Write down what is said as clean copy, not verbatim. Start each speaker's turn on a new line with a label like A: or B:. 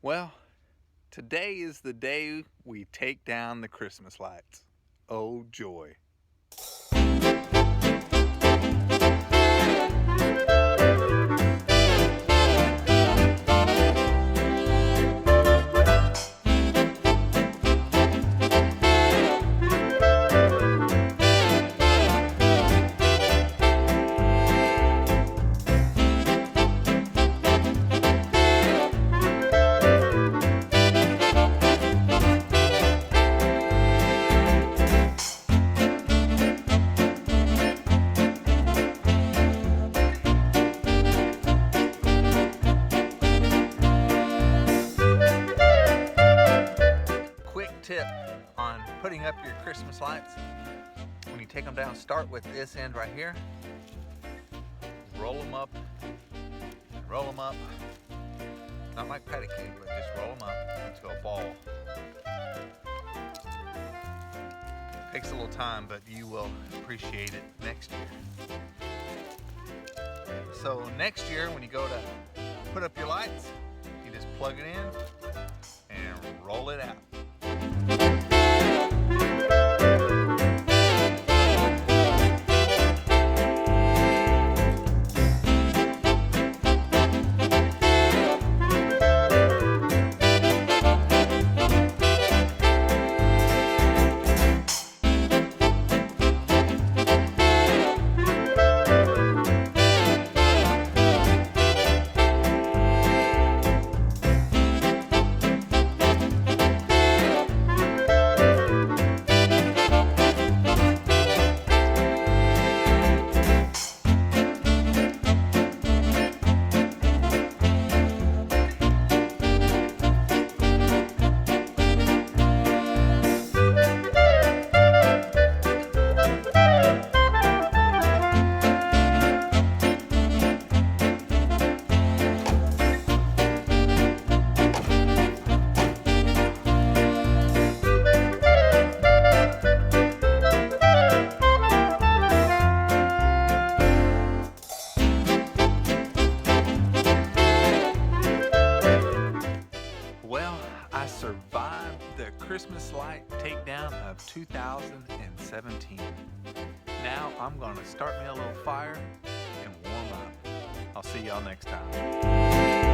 A: Well, today is the day we take down the Christmas lights. Oh joy. Quick tip on putting up your Christmas lights. When you take them down, start with this end right here. Roll them up and roll them up. Not like patty cake, but just roll them up into a ball. Takes a little time, but you will appreciate it next year. So next year, when you go to put up your lights, you just plug it in and roll it out. I survived the Christmas light takedown of 2017. Now I'm gonna start me a little fire and warm up. I'll see y'all next time.